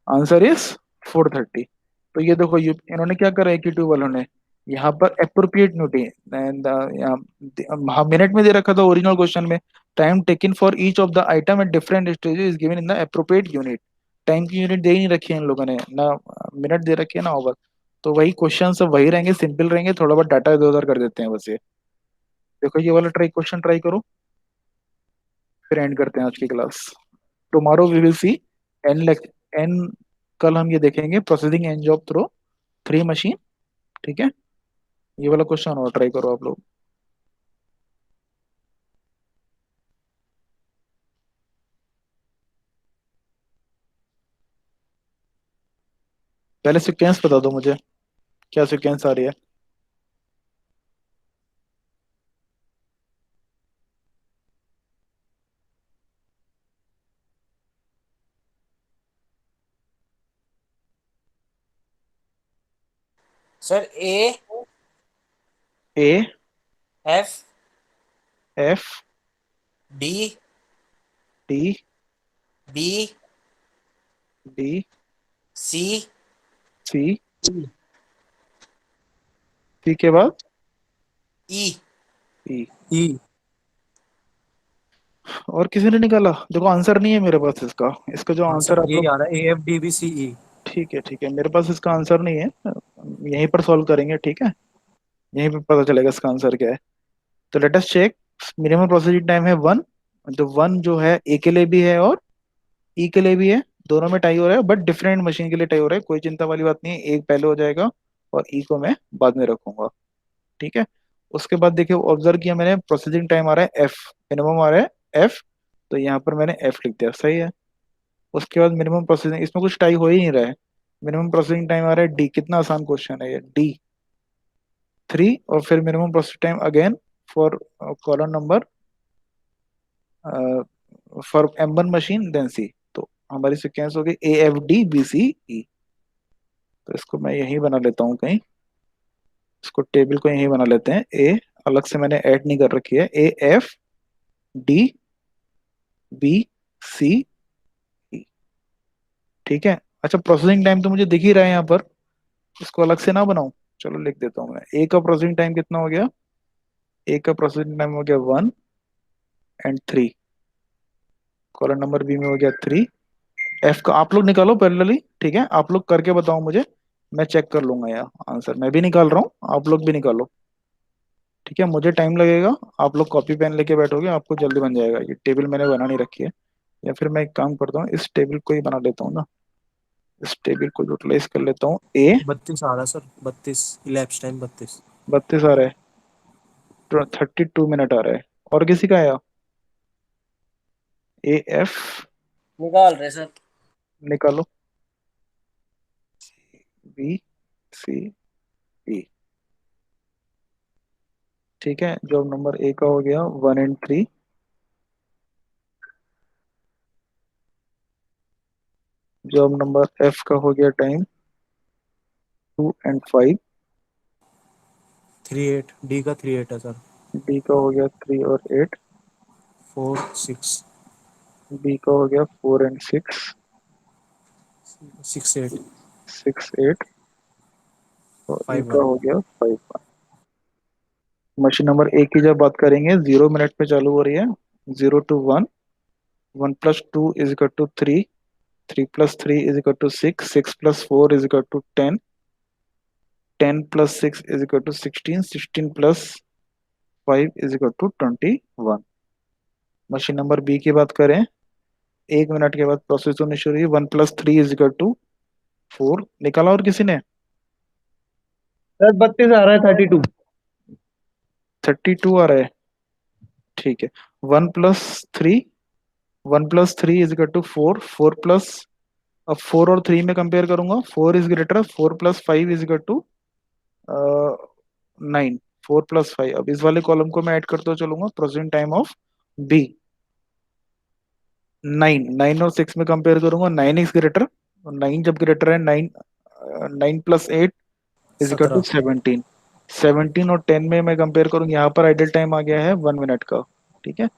Speaker 1: Answer is 430। तो ये देखो, ये इन्होंने क्या करा है टू वालों ने, यहाँ पर अप्रोप्रिएट न्यूटी मिनट में दे रखा था ओरिजिनल क्वेश्चन में। Time taken for each of the item at different stages is given in the appropriate unit. Time की यूनिट दे ही नहीं रखी है इन लोगों ने, ना मिनट दे रखी है ना ओवर। तो वही क्वेश्चन सब वही रहेंगे, सिंपल रहेंगे, थोड़ा बहुत डाटा इधर उधर कर देते हैं बस ये। देखो ये वाला क्वेश्चन ट्राई करो, फिर एंड करते हैं आज की class. Tomorrow we will see N N, कल हम ये देखेंगे processing N job through 3 machine. ठीक है, ये वाला क्वेश्चन और ट्राई करो आप लोग। पहले सिक्वेंस बता दो मुझे, क्या सिक्वेंस आ रही है।
Speaker 5: Sir A
Speaker 1: A
Speaker 5: F
Speaker 1: F
Speaker 5: D
Speaker 1: T
Speaker 5: B
Speaker 1: D
Speaker 5: C
Speaker 1: C, C के बाद
Speaker 5: ई।
Speaker 1: ई।
Speaker 4: ई।
Speaker 1: और किसी ने निकाला? देखो आंसर नहीं है मेरे पास इसका, इसका जो आंसर
Speaker 4: आंसर
Speaker 1: आप
Speaker 4: यही
Speaker 1: लोग,
Speaker 4: आ रहा है, A F D B C E.
Speaker 1: ठीक है मेरे पास इसका आंसर नहीं है, यहीं पर सॉल्व करेंगे। ठीक है, यहीं पे पता चलेगा इसका आंसर क्या है। तो let us check. Minimum processing time है 1, तो 1 जो है ए के लिए भी है और ई के लिए भी है, दोनों में टाई हो रहा है, बट डिफरेंट मशीन के लिए टाई हो रहा है। कोई चिंता वाली बात नहीं है, एक पहले हो जाएगा और ई को मैं बाद में रखूंगा। ठीक है, उसके बाद देखिए ऑब्जर्व किया मैंने, प्रोसेसिंग टाइम आ रहा है एफ, मिनिमम आ रहा है एफ, तो यहाँ पर मैंने एफ लिख दिया, सही है। उसके बाद मिनिमम प्रोसेसिंग, इसमें कुछ टाई हो ही नहीं रहा है, मिनिमम प्रोसेसिंग टाइम आ रहा है डी, कितना आसान क्वेश्चन है ये, डी 3, और फिर minimum processing time again for column number for M1 machine then C. तो हमारी सिक्वेंस होगी A F D B C E. तो इसको मैं यहीं बना लेता हूँ कहीं, इसको टेबल को यहीं बना लेते हैं। ए अलग से मैंने ऐड नहीं कर रखी है, A F D B C E. ठीक है, अच्छा प्रोसेसिंग टाइम तो मुझे दिख ही रहा है यहाँ पर, इसको अलग से ना बनाऊं, चलो लिख देता हूँ मैं। ए का प्रोसेसिंग टाइम कितना हो गया, ए का प्रोसेसिंग टाइम हो गया 1 और 3, कॉलम नंबर बी में हो गया 3। एफ का आप लोग निकालो पैरेलली, ठीक है, आप लोग करके बताओ मुझे, मैं चेक कर लूंगा यार आंसर, मैं भी निकाल रहा हूँ, आप लोग भी निकालो। ठीक है, मुझे टाइम लगेगा, आप लोग कॉपी पेन लेके बैठोगे, आपको जल्दी बन जाएगा। ये टेबल मैंने बना नहीं रखी है, या फिर मैं एक काम करता हूँ, इस टेबल को ही बना लेता हूँ ना, इस टेबल को यूटिलाइज कर लेता हूँ। ए
Speaker 4: 32 आ रहा है सर, 32 इलेप्स टाइम 32।
Speaker 1: 32 आ रहा है, 32 मिनट आ रहा है। और किसी का आया? ए एफ
Speaker 5: निकाल रहे सर।
Speaker 1: निकालो, बी सी ई। ठीक है, जॉब नंबर ए का हो गया 1 और 3, जॉब नंबर एफ का हो गया टाइम 2 और 5,
Speaker 4: 38 डी का 38 है सर।
Speaker 1: डी का हो गया 3 और 8,
Speaker 4: 4 6
Speaker 1: बी का हो गया 4 और 6,
Speaker 4: 6 8
Speaker 1: 6 8, और ई
Speaker 4: 5
Speaker 1: का
Speaker 4: 1।
Speaker 1: हो गया 5। मशीन नंबर ए की जब बात करेंगे 0 मिनट पे चालू हो रही है, 0 to 1, 1 + 2 = 3, 3 + 3 = 6, 6 + 4 = 10, 10 + 6 = 16, 16 + 5 = 21। मशीन नंबर बी की बात करें, 1 मिनट के बाद प्रोसेस होनी शुरू हुई, 1 + 3 = 4, निकाला और किसी ने?
Speaker 3: सर 32 आ रहा है, 32।
Speaker 1: 32 आ रहा है, ठीक है। 1 + 3, 1 + 3 = 4, 4 प्लस, अब 4 और 3 में कंपेयर करूंगा, 4 इज ग्रेटर, 4 + 5 = 9, 4 + 5। अब इस वाले कॉलम को मैं ऐड करते चलूंगा, प्रोसेसिंग टाइम ऑफ बी 9, 9 और 6 में कंपेयर करूंगा, 9 इज ग्रेटर, 9 जब ग्रेटर है 9, 9 + 8 =
Speaker 4: 17।
Speaker 1: 17, 17 और 10 में मैं कंपेयर करूंगा, यहाँ पर आइडल टाइम आ गया है 1 मिनट का। ठीक है,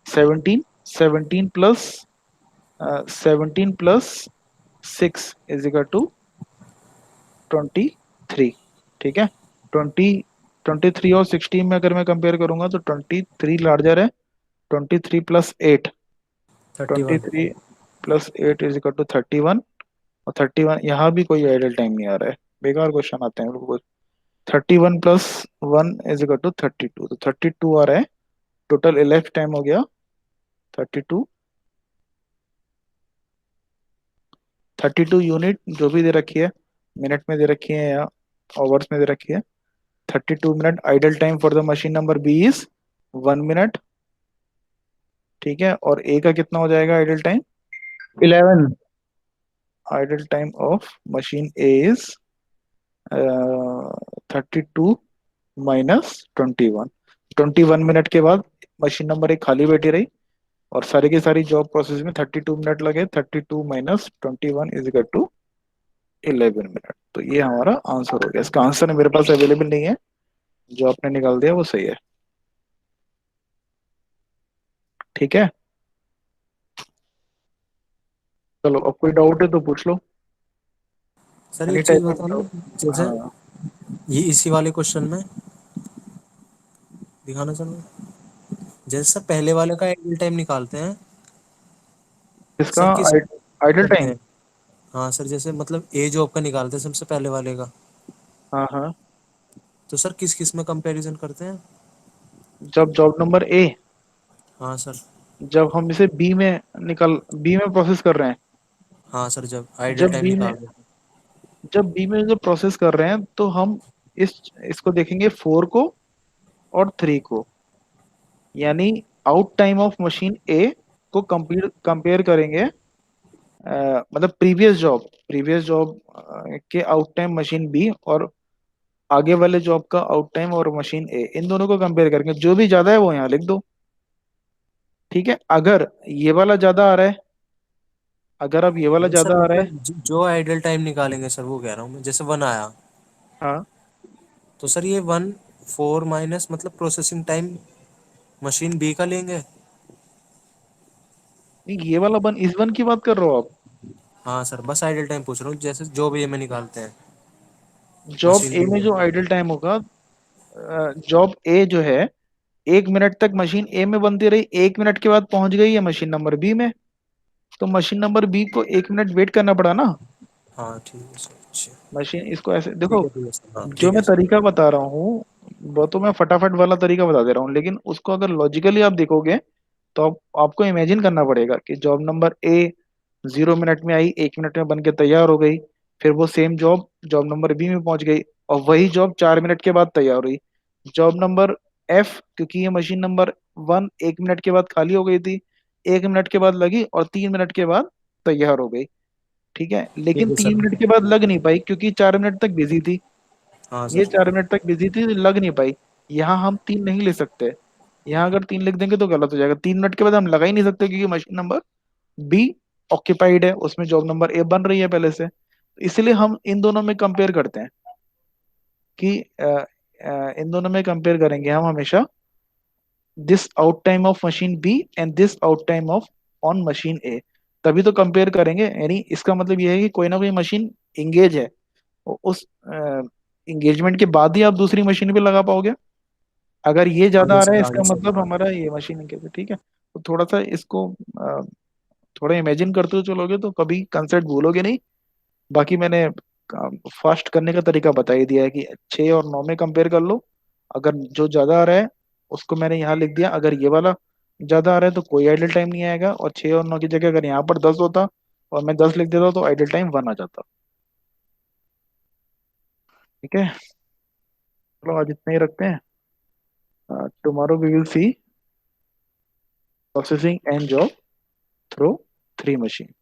Speaker 1: 17, 17 + 6 = 23। ठीक है, 23 और 16 में अगर मैं कंपेयर करूंगा तो 23 लार्जर है, 23 + 8
Speaker 4: 31।
Speaker 1: 23, प्लस 8 इज इक्वल टू 31, और 31 यहाँ भी कोई आइडल टाइम नहीं आ रहा है, बेकार क्वेश्चन आते हैं बिल्कुल। 31 प्लस 1 इज इक्वल टू 32, तो 32 आ रहा है, टोटल इलेफ टाइम हो गया 32। 32 यूनिट जो भी दे रखी है, मिनट में दे रखी है या आवर्स में दे रखी है। 32 minute idle time for the machine number B is 1 minute, ठीक है। और ए का कितना हो जाएगा idle time?
Speaker 3: 11।
Speaker 1: Idle time of machine A is 32 minus 21। 21 minute के बाद मशीन नंबर एक खाली बैठी रही, और सारी की सारी जॉब प्रोसेस में 32 मिनट लगे। 32 minus 21 is equal to 11 minute. तो ये हमारा आंसर हो गया। इसका आंसर मेरे पास अवेलेबल नहीं है, जो आपने निकाल दिया वो सही है, ठीक है। चलो अब कोई डाउट है तो पूछ लो,
Speaker 4: सर
Speaker 1: एनी
Speaker 4: एक चीज
Speaker 1: टाइप ऑफ
Speaker 4: बता दो,
Speaker 1: डाउट।
Speaker 4: जैसे
Speaker 1: हाँ,
Speaker 4: ये इसी वाले क्वेश्चन में दिखाना चाहूँ, जैसे सर पहले वाले का आइडल टाइम निकालते हैं,
Speaker 1: इसका
Speaker 4: सर किस
Speaker 1: आइडल
Speaker 4: करते
Speaker 1: टाइम।
Speaker 4: हैं? हाँ सर, जैसे मतलब ए जॉब का निकालते हैं सबसे पहले वाले का,
Speaker 1: हाँ हाँ,
Speaker 4: तो सर किस किस में कंपैरिजन करते हैं?
Speaker 1: जब जॉब नंबर ए,
Speaker 4: हाँ सर।
Speaker 1: जब हम इसे बी में प्रोसेस कर रहे हैं,
Speaker 4: हाँ सर, जब आइडल
Speaker 1: जब
Speaker 4: टाइम
Speaker 1: बी में
Speaker 4: निकाल रहे हैं।
Speaker 1: जब बी में जो प्रोसेस कर रहे हैं तो हम इसको देखेंगे 4 को और 3 को, यानी आउट टाइम ऑफ मशीन ए को कंपेयर करेंगे, मतलब प्रीवियस जॉब के आउट टाइम मशीन बी, और आगे वाले जॉब का आउट टाइम और मशीन ए, इन दोनों को कंपेयर करेंगे। जो भी ज्यादा है वो यहाँ लिख दो, ठीक है। अगर ये वाला ज्यादा आ रहा है, अगर अब ये वाला
Speaker 4: नहीं सर,
Speaker 1: ज्यादा आ रहा है,
Speaker 4: मतलब जो आइडल टाइम निकालेंगे सर, वो कह रहा हूँ मैं, जैसे 1 आया,
Speaker 1: हाँ,
Speaker 4: तो सर ये 1 4 माइनस मतलब प्रोसेसिंग टाइम मशीन बी का लेंगे।
Speaker 1: नहीं, ये वाला वन इस वन की बात कर रहे हो आप?
Speaker 4: हाँ सर, बस आइडल टाइम पूछ रहा हूँ, जैसे जो भी ये में निकालते हैं
Speaker 1: जॉब
Speaker 4: मशीन
Speaker 1: ए
Speaker 4: बी
Speaker 1: में जो
Speaker 4: वाले।
Speaker 1: आइडल टाइम होगा, जॉब ए जो है 1 मिनट तक मशीन ए में बनती रही, 1 मिनट के बाद पहुंच गई है मशीन नंबर बी में, तो मशीन नंबर बी को 1 मिनट वेट करना पड़ा ना।
Speaker 4: हाँ ठीक है सर, अच्छा।
Speaker 1: मशीन इसको ऐसे देखो,
Speaker 4: ठीक है सर, हाँ
Speaker 1: जो
Speaker 4: ठीक है
Speaker 1: मैं
Speaker 4: सर।
Speaker 1: तरीका बता रहा हूँ वो तो मैं फटाफट वाला तरीका बता दे रहा हूँ, लेकिन उसको अगर लॉजिकली आप देखोगे तो आपको इमेजिन करना पड़ेगा कि जॉब नंबर ए 0 मिनट में आई, 1 मिनट में बन के तैयार हो गई, फिर वो same job job number B में पहुंच गई, और वही जॉब 4 मिनट के बाद तैयार हुई। जॉब नंबर एफ, क्योंकि ये मशीन नंबर 1 1 मिनट के बाद खाली हो गई थी, 1 मिनट के बाद लगी और 3 मिनट के बाद तैयार हो गई, ठीक है।
Speaker 4: ठीक
Speaker 1: लेकिन
Speaker 4: है सर।
Speaker 1: 3 मिनट के बाद लग नहीं पाई क्योंकि 4 मिनट तक बिजी थी।
Speaker 4: हाँ
Speaker 1: ये
Speaker 4: सर।
Speaker 1: 4 मिनट तक बिजी थी, लग नहीं पाई। यहाँ हम 3 नहीं ले सकते, यहाँ अगर 3 लिख देंगे तो गलत हो जाएगा। 3 मिनट के बाद हम लगा ही नहीं सकते क्योंकि मशीन नंबर बी ऑक्यूपाइड है, उसमें जॉब नंबर ए बन रही है पहले से। इसलिए हम इन दोनों में कंपेयर करते हैं कि इन दोनों में कंपेयर करेंगे हम हमेशा, this out time of machine B and this out time of on machine A, तभी तो कंपेयर करेंगे। यानी इसका मतलब ये है कि कोई ना कोई मशीन इंगेज है, उस इंगेजमेंट के बाद ही आप दूसरी मशीन पे लगा पाओगे। अगर ये ज्यादा
Speaker 4: आगे
Speaker 1: आ रहा है
Speaker 4: सर,
Speaker 1: इसका
Speaker 4: आगे सर,
Speaker 1: मतलब
Speaker 4: हाँ।
Speaker 1: हमारा ये मशीन इंगेज है, ठीक है। तो थोड़ा सा इसको थोड़ा इमेजिन करते हुए चलोगे तो कभी कंसेप्ट भूलोगे नहीं। बाकी मैंने फास्ट करने का तरीका बता ही दिया है कि 6 और 9 में कंपेयर कर लो। अगर जो ज्यादा आ रहा है उसको मैंने यहाँ लिख दिया, अगर ये वाला ज्यादा आ रहा है तो कोई आइडल टाइम नहीं आएगा, और 6 और 9 की जगह अगर यहाँ पर 10 होता और मैं 10 लिख देता तो आइडल टाइम 1 आ जाता, ठीक है। चलो आज इतना ही रखते हैं, tomorrow we will see processing and job through 3 machine.